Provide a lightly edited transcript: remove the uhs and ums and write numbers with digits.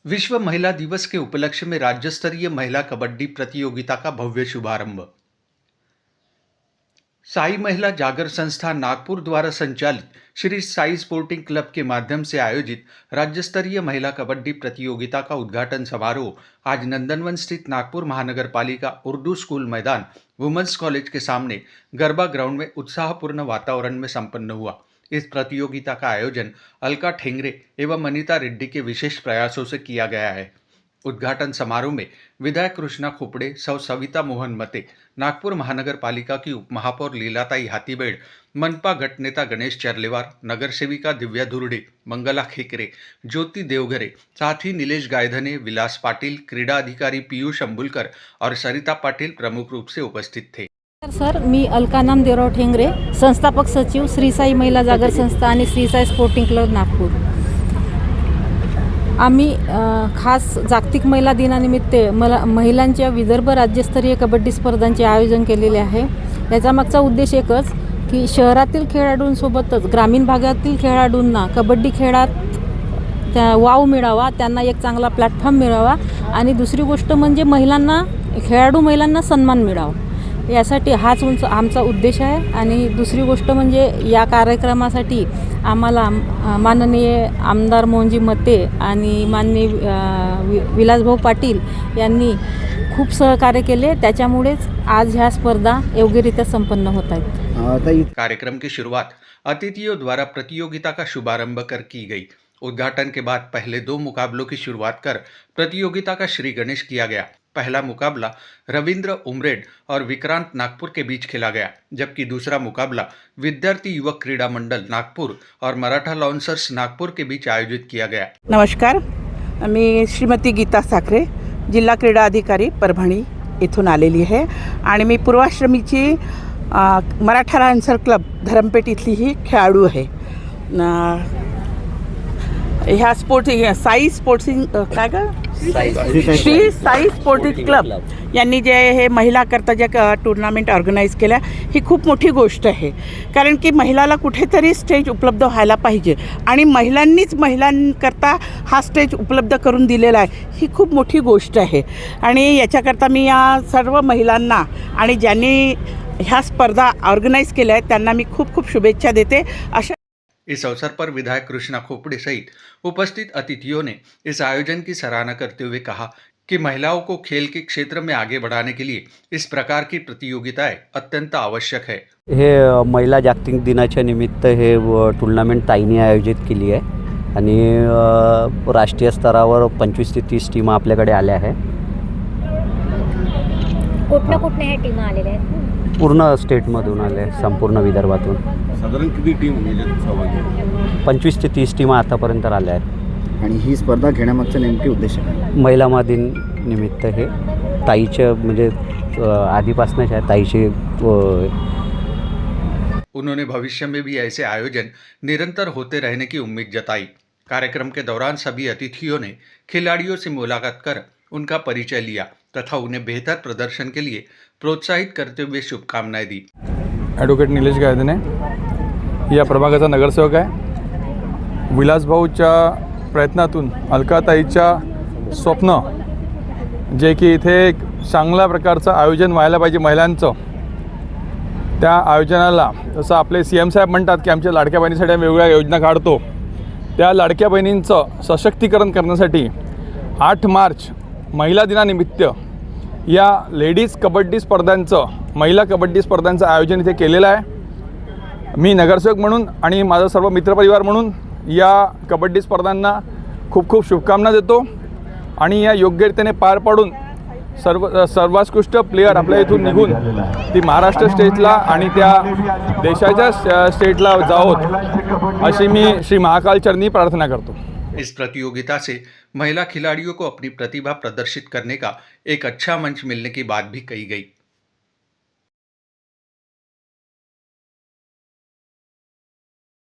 विश्व महिला दिवस के उपलक्ष्य में राज्य स्तरीय महिला कबड्डी प्रतियोगिता का भव्य शुभारंभ। साई महिला जागर संस्था नागपुर द्वारा संचालित श्री साई स्पोर्टिंग क्लब के माध्यम से आयोजित राज्य स्तरीय महिला कबड्डी प्रतियोगिता का उद्घाटन समारोह आज नंदनवन स्थित नागपुर महानगर पालिका उर्दू स्कूल मैदान वुमेन्स कॉलेज के सामने गरबा ग्राउंड में उत्साहपूर्ण वातावरण में संपन्न हुआ। इस प्रतियोगिता का आयोजन अलका ठेंगरे एवं अनीता रेड्डी के विशेष प्रयासों से किया गया है। उद्घाटन समारोह में विधायक कृष्णा खोपड़े, सौ सविता मोहन मते, नागपुर महानगर पालिका की उपमहापौर लीलाताई हाथीबेड़, मनपा गट नेता गणेश चरलेवार, नगर सेविका दिव्या धुर्डे, मंगला खेकरे, ज्योति देवघरे, साथ ही नीलेश गायधने, विलास पाटिल, क्रीडा अधिकारी पीयूष अंबुलकर और सरिता पाटिल प्रमुख रूप से उपस्थित थे। सर, मी अलका नामदेवराव ठेंगरे, संस्थापक सचिव श्री साई महिला जागर संस्था आणि श्री साई स्पोर्टिंग क्लब नागपूर। आम्ही खास जागतिक महिला दिनानिमित्त महिलांच्या विदर्भ राज्यस्तरीय कबड्डी स्पर्धांचे आयोजन केलेले आहे। याचा मागचा उद्देश एकच की शहरातील खेळाडूंसोबतच ग्रामीण भागातील खेळाडूंना कबड्डी खेळात वाव मिळावा, त्यांना एक चांगला प्लॅटफॉर्म मिळावा आणि दुसरी गोष्ट म्हणजे महिलांना सन्मान मिळावा, यासाठी हाच आमचा उद्देश आहे। आणि दुसरी गोष्ट म्हणजे या कार्यक्रमासाठी आम्हाला माननीय आमदार मोहनजी मते आणि माननीय विलासभाऊ पाटील यांनी खूप सहकार्य केले, त्याच्यामुळेच आज ह्या स्पर्धा योग्यरित्या संपन्न होत आहेत। कार्यक्रम की शुरुआत अतिथियों द्वारा प्रतियोगिता का शुभारंभ कर की गई। उद्घाटन के बाद पहले 2 मुकाबलों की शुरुआत कर प्रतियोगिता का श्री गणेश किया गया। पहला मुकाबला रविंद्र उमरेड और विक्रांत नागपुर के बीच खेला गया, जबकि दूसरा मुकाबला विद्यार्थी युवक क्रीडा मंडल नागपुर और मराठा लॉन्सर्स नागपुर के बीच आयोजित किया गया। नमस्कार, मी श्रीमती गीता साखरे, जिल्हा क्रीडा अधिकारी परभणी इथून आलेली आहे आणि मी पूर्वाश्रमीची मराठा लॉन्सर क्लब धरमपेठ इथली ही खेळाडू आहे। ह्या साई स्पोर्टिंग काय का श्री साई स्पोर्टिंग क्लब यांनी जे हे महिलाकरता जे टुर्नामेंट ऑर्गनाईज केल्या, ही खूप मोठी गोष्ट आहे। कारण की महिलाला कुठेतरी स्टेज उपलब्ध व्हायला पाहिजे आणि महिलांनीच महिलांकरता हा स्टेज उपलब्ध करून दिलेला आहे, ही खूप मोठी गोष्ट आहे। आणि याच्याकरता मी या सर्व महिलांना आणि ज्यांनी ह्या स्पर्धा ऑर्गनाईज केल्या आहेत त्यांना मी खूप खूप शुभेच्छा देते। इस अवसर पर विधायक कृष्णा खोपड़े सहित उपस्थित अतिथियों ने इस आयोजन की सराहना करते हुए कहा कि महिलाओं को खेल के क्षेत्र में आगे बढ़ाने के लिए इस प्रकार की प्रतियोगिताएं अत्यंत आवश्यक है। हे महिला जागतिक दिनाच्या निमित्त हे टूर्नामेंट ताईंनी आयोजित केली आहे आणि राष्ट्रीय स्तरावर 25 ते 30 टीम आपल्याकडे आल्या आहे। कुठल्या ह्या टीम आलेल्या आहेत? पूर्ण स्टेटमधून आले, संपूर्ण विदर्भातून। साधारण किती टीम याच्यात सहभागी? 25 ते 30 टीम आतापर्यंत आल्या आहेत। आणि ही स्पर्धा घेण्यामागचा नेमके उद्देश आहे? महिला दिन निमित्त हे ताईचं म्हणजे आधीपासूनच आहे ताईची। उन्होंने भविष्य में भी ऐसे आयोजन निरंतर होते रहने की उम्मीद जताई। कार्यक्रम के दौरान सभी अतिथियों ने खिलाड़ियों से मुलाकात कर उनका परिचय लिया तथा उन्हें बेहतर प्रदर्शन के लिए प्रोत्साहित करते हुए शुभकामनाएं दी। ॲडव्होकेट नीलेश गायधने या प्रभागाचा नगरसेवक आहे। विलासभाऊच्या प्रयत्नातून अलकाताईच्या स्वप्न जे की इथे एक चांगल्या प्रकारचं आयोजन व्हायला पाहिजे महिलांचं, त्या आयोजनाला जसं आपले CM साहेब म्हणतात की आमच्या लाडक्या बहिणीसाठी आम्ही वेगवेगळ्या योजना काढतो, त्या लाडक्या बहिणींचं सशक्तीकरण करण्यासाठी 8 मार्च महिला दिनानिमित्त या लेडीज कबड्डी स्पर्धांचं, महिला कबड्डी स्पर्धांचं आयोजन इथे केलेलं आहे। मी नगरसेवक म्हणून आणि माझा सर्व मित्रपरिवार म्हणून या कबड्डी स्पर्धांना खूप खूप शुभकामना देतो आणि या योग्यरीतीने पार पाडून सर्वोत्कृष्ट प्लेयर आपल्या इथून निघून ती महाराष्ट्र स्टेटला आणि त्या देशाच्या स्टेटला जावोत अशी मी श्री महाकाल चरणी प्रार्थना करतो। इस प्रतियोगिता से महिला खिलाड़ियों को अपनी प्रतिभा प्रदर्शित करने का एक अच्छा मंच मिलने की बात भी कही गई।